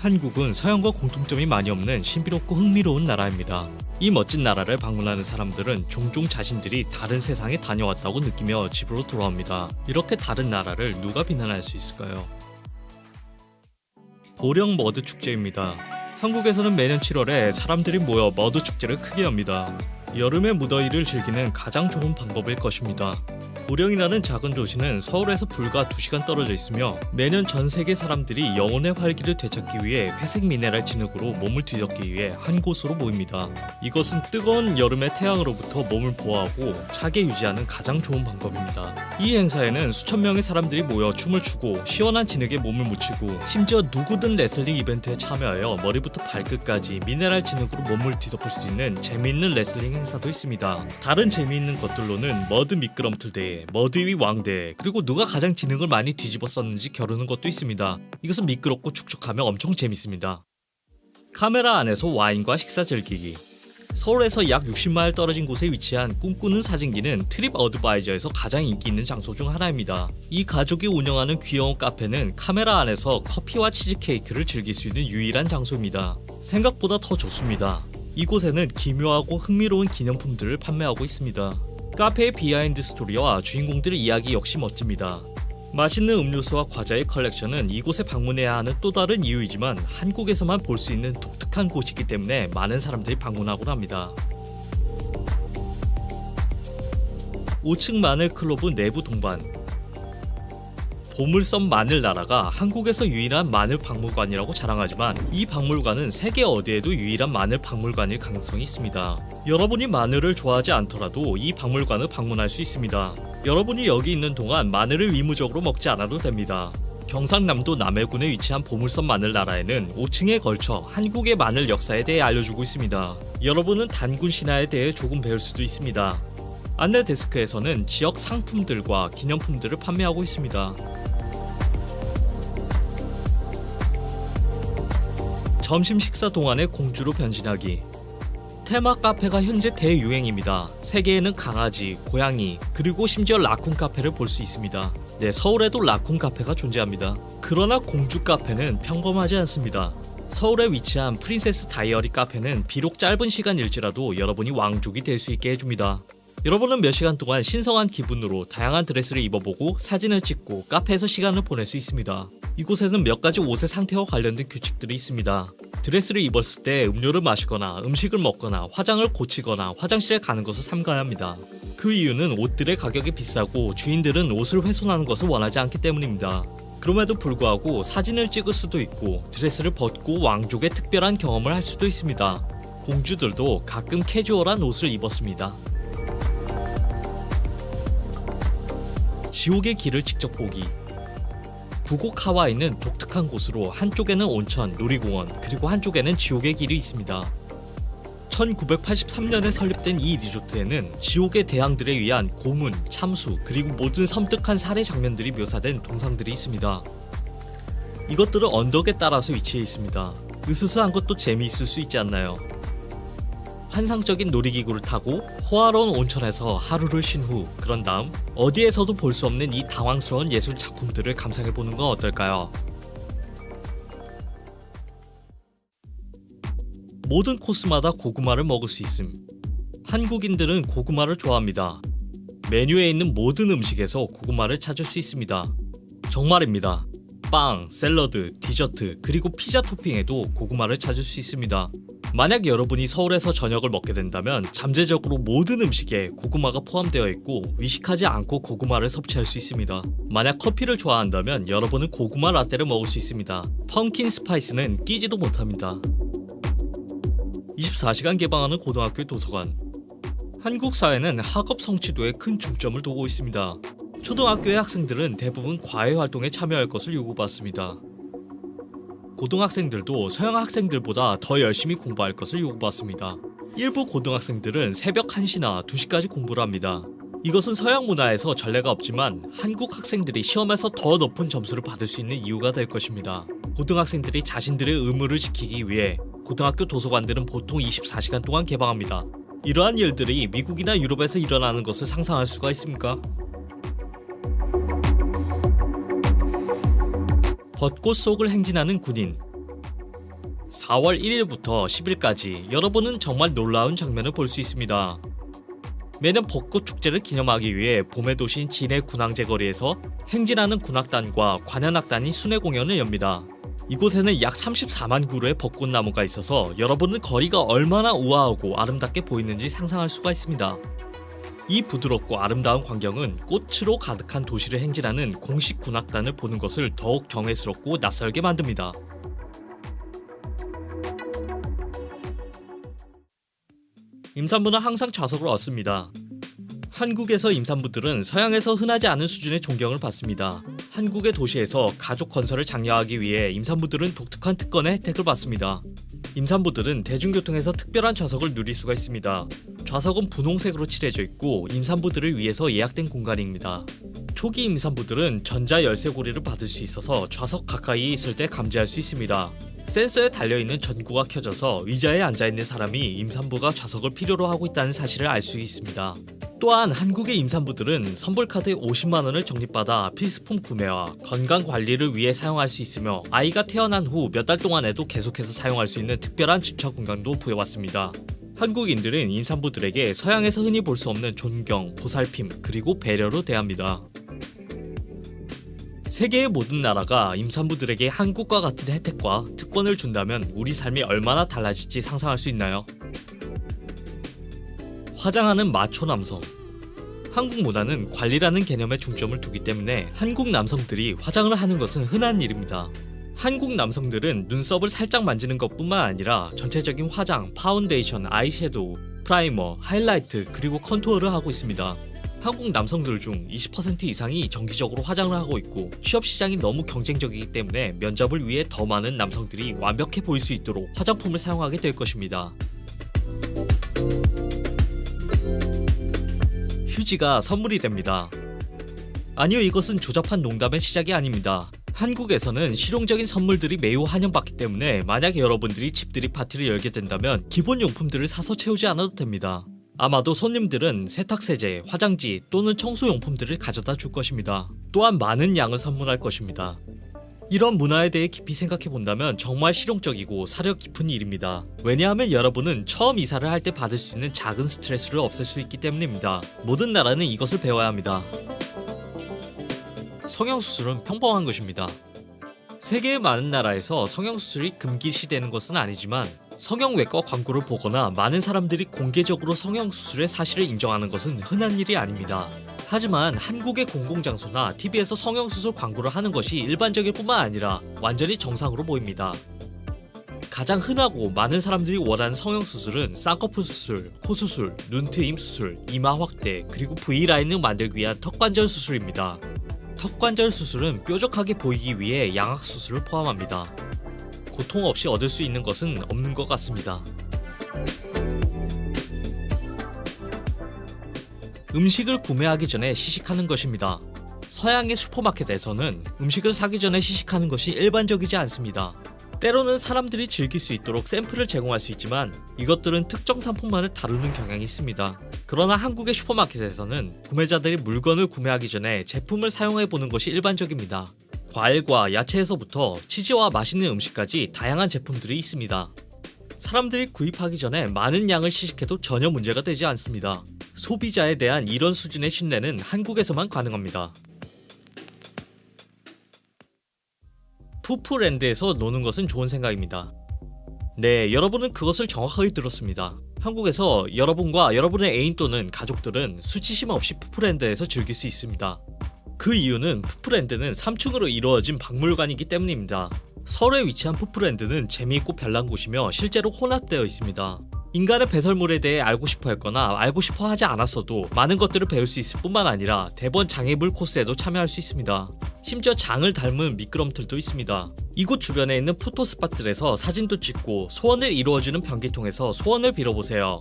한국은 서양과 공통점이 많이 없는 신비롭고 흥미로운 나라입니다. 이 멋진 나라를 방문하는 사람들은 종종 자신들이 다른 세상에 다녀왔다고 느끼며 집으로 돌아옵니다. 이렇게 다른 나라를 누가 비난할 수 있을까요? 보령 머드 축제입니다. 한국에서는 매년 7월에 사람들이 모여 머드 축제를 크게 합니다. 여름의 무더위를 즐기는 가장 좋은 방법일 것입니다. 보령이라는 작은 도시는 서울에서 불과 2시간 떨어져 있으며 매년 전 세계 사람들이 영혼의 활기를 되찾기 위해 회색 미네랄 진흙으로 몸을 뒤덮기 위해 한 곳으로 모입니다. 이것은 뜨거운 여름의 태양으로부터 몸을 보호하고 차게 유지하는 가장 좋은 방법입니다. 이 행사에는 수천 명의 사람들이 모여 춤을 추고 시원한 진흙에 몸을 묻히고 심지어 누구든 레슬링 이벤트에 참여하여 머리부터 발끝까지 미네랄 진흙으로 몸을 뒤덮을 수 있는 재미있는 레슬링 행사도 있습니다. 다른 재미있는 것들로는 머드 미끄럼틀 대회, 머드 위 왕대, 그리고 누가 가장 진흙을 많이 뒤집어 썼는지 겨루는 것도 있습니다. 이것은 미끄럽고 축축하며 엄청 재밌습니다. 카메라 안에서 와인과 식사 즐기기. 서울에서 약 60마일 떨어진 곳에 위치한 꿈꾸는 사진기는 트립 어드바이저에서 가장 인기 있는 장소 중 하나입니다. 이 가족이 운영하는 귀여운 카페는 카메라 안에서 커피와 치즈케이크를 즐길 수 있는 유일한 장소입니다. 생각보다 더 좋습니다. 이곳에는 기묘하고 흥미로운 기념품들을 판매하고 있습니다. 카페의 비하인드 스토리와 주인공들의 이야기 역시 멋집니다. 맛있는 음료수와 과자의 컬렉션은 이곳에 방문해야 하는 또 다른 이유이지만 한국에서만 볼 수 있는 독특한 곳이기 때문에 많은 사람들이 방문하곤 합니다. 5층 마늘 클로브 내부 동반. 보물섬 마늘 나라가 한국에서 유일한 마늘 박물관이라고 자랑하지만 이 박물관은 세계 어디에도 유일한 마늘 박물관일 가능성이 있습니다. 여러분이 마늘을 좋아하지 않더라도 이 박물관을 방문할 수 있습니다. 여러분이 여기 있는 동안 마늘을 의무적으로 먹지 않아도 됩니다. 경상남도 남해군에 위치한 보물섬 마늘 나라에는 5층에 걸쳐 한국의 마늘 역사에 대해 알려주고 있습니다. 여러분은 단군 신화에 대해 조금 배울 수도 있습니다. 안내 데스크에서는 지역 상품들과 기념품들을 판매하고 있습니다. 점심 식사 동안에 공주로 변신하기. 테마 카페가 현재 대유행입니다. 세계에는 강아지, 고양이, 그리고 심지어 라쿤 카페를 볼 수 있습니다. 네, 서울에도 라쿤 카페가 존재합니다. 그러나 공주 카페는 평범하지 않습니다. 서울에 위치한 프린세스 다이어리 카페는 비록 짧은 시간일지라도 여러분이 왕족이 될 수 있게 해줍니다. 여러분은 몇 시간 동안 신성한 기분으로 다양한 드레스를 입어보고 사진을 찍고 카페에서 시간을 보낼 수 있습니다. 이곳에는 몇 가지 옷의 상태와 관련된 규칙들이 있습니다. 드레스를 입었을 때 음료를 마시거나 음식을 먹거나 화장을 고치거나 화장실에 가는 것을 삼가야 합니다. 그 이유는 옷들의 가격이 비싸고 주인들은 옷을 훼손하는 것을 원하지 않기 때문입니다. 그럼에도 불구하고 사진을 찍을 수도 있고 드레스를 벗고 왕족의 특별한 경험을 할 수도 있습니다. 공주들도 가끔 캐주얼한 옷을 입었습니다. 지옥의 길을 직접 보기. 북옥 하와이는 독특한 곳으로 한쪽에는 온천, 놀이공원, 그리고 한쪽에는 지옥의 길이 있습니다. 1983년에 설립된 이 리조트에는 지옥의 대항들에 의한 고문, 참수, 그리고 모든 섬뜩한 살해 장면들이 묘사된 동상들이 있습니다. 이것들은 언덕에 따라서 위치해 있습니다. 으스스한 것도 재미있을 수 있지 않나요? 환상적인 놀이기구를 타고 호화로운 온천에서 하루를 쉰 후 그런 다음 어디에서도 볼 수 없는 이 당황스러운 예술 작품들을 감상해보는 건 어떨까요? 모든 코스마다 고구마를 먹을 수 있음. 한국인들은 고구마를 좋아합니다. 메뉴에 있는 모든 음식에서 고구마를 찾을 수 있습니다. 정말입니다. 빵, 샐러드, 디저트, 그리고 피자 토핑에도 고구마를 찾을 수 있습니다. 만약 여러분이 서울에서 저녁을 먹게 된다면 잠재적으로 모든 음식에 고구마가 포함되어 있고 의식하지 않고 고구마를 섭취할 수 있습니다. 만약 커피를 좋아한다면 여러분은 고구마 라떼를 먹을 수 있습니다. 펌킨 스파이스는 끼지도 못합니다. 24시간 개방하는 고등학교 도서관. 한국 사회는 학업 성취도에 큰 중점을 두고 있습니다. 초등학교의 학생들은 대부분 과외 활동에 참여할 것을 요구받습니다. 고등학생들도 서양 학생들보다 더 열심히 공부할 것을 요구받습니다. 일부 고등학생들은 새벽 1시나 2시까지 공부를 합니다. 이것은 서양 문화에서 전례가 없지만 한국 학생들이 시험에서 더 높은 점수를 받을 수 있는 이유가 될 것입니다. 고등학생들이 자신들의 의무를 지키기 위해 고등학교 도서관들은 보통 24시간 동안 개방합니다. 이러한 일들이 미국이나 유럽에서 일어나는 것을 상상할 수가 있습니까? 벚꽃 속을 행진하는 군인. 4월 1일부터 10일까지 여러분은 정말 놀라운 장면을 볼 수 있습니다. 매년 벚꽃 축제를 기념하기 위해 봄의 도시인 진해 군항제 거리에서 행진하는 군악단과 관현악단이 순회 공연을 엽니다. 이곳에는 약 34만 그루의 벚꽃나무가 있어서 여러분은 거리가 얼마나 우아하고 아름답게 보이는지 상상할 수가 있습니다. 이 부드럽고 아름다운 광경은 꽃으로 가득한 도시를 행진하는 공식 군악단을 보는 것을 더욱 경외스럽고 낯설게 만듭니다. 임산부는 항상 좌석을 얻습니다. 한국에서 임산부들은 서양에서 흔하지 않은 수준의 존경을 받습니다. 한국의 도시에서 가족 건설을 장려하기 위해 임산부들은 독특한 특권의 혜택을 받습니다. 임산부들은 대중교통에서 특별한 좌석을 누릴 수가 있습니다. 좌석은 분홍색으로 칠해져 있고 임산부들을 위해서 예약된 공간입니다. 초기 임산부들은 전자 열쇠고리를 받을 수 있어서 좌석 가까이에 있을 때 감지할 수 있습니다. 센서에 달려있는 전구가 켜져서 의자에 앉아있는 사람이 임산부가 좌석을 필요로 하고 있다는 사실을 알 수 있습니다. 또한 한국의 임산부들은 선불카드 50만원을 적립받아 필수품 구매와 건강관리를 위해 사용할 수 있으며 아이가 태어난 후 몇 달 동안에도 계속해서 사용할 수 있는 특별한 주차 공간도 부여받습니다. 한국인들은 임산부들에게 서양에서 흔히 볼 수 없는 존경, 보살핌, 그리고 배려로 대합니다. 세계의 모든 나라가 임산부들에게 한국과 같은 혜택과 특권을 준다면 우리 삶이 얼마나 달라질지 상상할 수 있나요? 화장하는 마초 남성. 한국 문화는 관리라는 개념에 중점을 두기 때문에 한국 남성들이 화장을 하는 것은 흔한 일입니다. 한국 남성들은 눈썹을 살짝 만지는 것뿐만 아니라 전체적인 화장, 파운데이션, 아이섀도우, 프라이머, 하이라이트 그리고 컨투어를 하고 있습니다. 한국 남성들 중 20% 이상이 정기적으로 화장을 하고 있고 취업 시장이 너무 경쟁적이기 때문에 면접을 위해 더 많은 남성들이 완벽해 보일 수 있도록 화장품을 사용하게 될 것입니다. 휴지가 선물이 됩니다. 아니요, 이것은 조잡한 농담의 시작이 아닙니다. 한국에서는 실용적인 선물들이 매우 환영받기 때문에 만약 여러분들이 집들이 파티를 열게 된다면 기본 용품들을 사서 채우지 않아도 됩니다. 아마도 손님들은 세탁세제, 화장지 또는 청소용품들을 가져다 줄 것입니다. 또한 많은 양을 선물할 것입니다. 이런 문화에 대해 깊이 생각해 본다면 정말 실용적이고 사려 깊은 일입니다. 왜냐하면 여러분은 처음 이사를 할 때 받을 수 있는 작은 스트레스를 없앨 수 있기 때문입니다. 모든 나라는 이것을 배워야 합니다. 성형수술은 평범한 것입니다. 세계의 많은 나라에서 성형수술이 금기시되는 것은 아니지만 성형외과 광고를 보거나 많은 사람들이 공개적으로 성형수술의 사실을 인정하는 것은 흔한 일이 아닙니다. 하지만 한국의 공공장소나 TV에서 성형수술 광고를 하는 것이 일반적일 뿐만 아니라 완전히 정상으로 보입니다. 가장 흔하고 많은 사람들이 원하는 성형수술은 쌍꺼풀 수술, 코수술, 눈트임 수술, 이마 확대, 그리고 V라인을 만들기 위한 턱관절 수술입니다. 턱관절 수술은 뾰족하게 보이기 위해 양악수술을 포함합니다. 고통 없이 얻을 수 있는 것은 없는 것 같습니다. 음식을 구매하기 전에 시식하는 것입니다. 서양의 슈퍼마켓에서는 음식을 사기 전에 시식하는 것이 일반적이지 않습니다. 때로는 사람들이 즐길 수 있도록 샘플을 제공할 수 있지만 이것들은 특정 상품만을 다루는 경향이 있습니다. 그러나 한국의 슈퍼마켓에서는 구매자들이 물건을 구매하기 전에 제품을 사용해보는 것이 일반적입니다. 과일과 야채에서부터 치즈와 맛있는 음식까지 다양한 제품들이 있습니다. 사람들이 구입하기 전에 많은 양을 시식해도 전혀 문제가 되지 않습니다. 소비자에 대한 이런 수준의 신뢰는 한국에서만 가능합니다. 푸푸랜드에서 노는 것은 좋은 생각입니다. 네, 여러분은 그것을 정확하게 들었습니다. 한국에서 여러분과 여러분의 애인 또는 가족들은 수치심 없이 푸푸랜드에서 즐길 수 있습니다. 그 이유는 푸푸랜드는 3층으로 이루어진 박물관이기 때문입니다. 서울에 위치한 푸푸랜드는 재미있고 별난 곳이며 실제로 혼합되어 있습니다. 인간의 배설물에 대해 알고 싶어 했거나 알고 싶어 하지 않았어도 많은 것들을 배울 수 있을 뿐만 아니라 대번 장애물 코스에도 참여할 수 있습니다. 심지어 장을 닮은 미끄럼틀도 있습니다. 이곳 주변에 있는 포토스팟들에서 사진도 찍고 소원을 이루어주는 변기통에서 소원을 빌어보세요.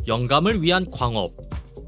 영감을 위한 광업.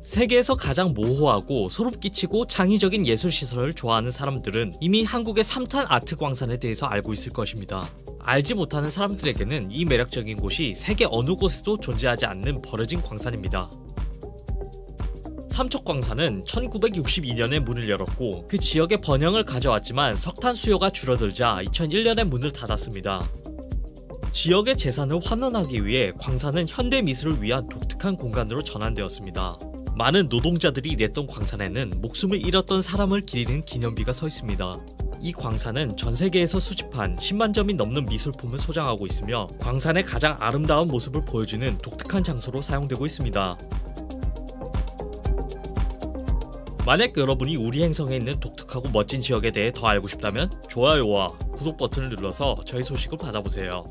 세계에서 가장 모호하고 소름 끼치고 창의적인 예술시설을 좋아하는 사람들은 이미 한국의 3탄 아트 광산에 대해서 알고 있을 것입니다. 알지 못하는 사람들에게는 이 매력적인 곳이 세계 어느 곳에도 존재하지 않는 버려진 광산입니다. 삼척광산은 1962년에 문을 열었고 그 지역의 번영을 가져왔지만 석탄 수요가 줄어들자 2001년에 문을 닫았습니다. 지역의 재산을 환원하기 위해 광산은 현대 미술을 위한 독특한 공간으로 전환되었습니다. 많은 노동자들이 일했던 광산에는 목숨을 잃었던 사람을 기리는 기념비가 서 있습니다. 이 광산은 전 세계에서 수집한 10만 점이 넘는 미술품을 소장하고 있으며 광산의 가장 아름다운 모습을 보여주는 독특한 장소로 사용되고 있습니다. 만약 여러분이 우리 행성에 있는 독특하고 멋진 지역에 대해 더 알고 싶다면 좋아요와 구독 버튼을 눌러서 저희 소식을 받아보세요.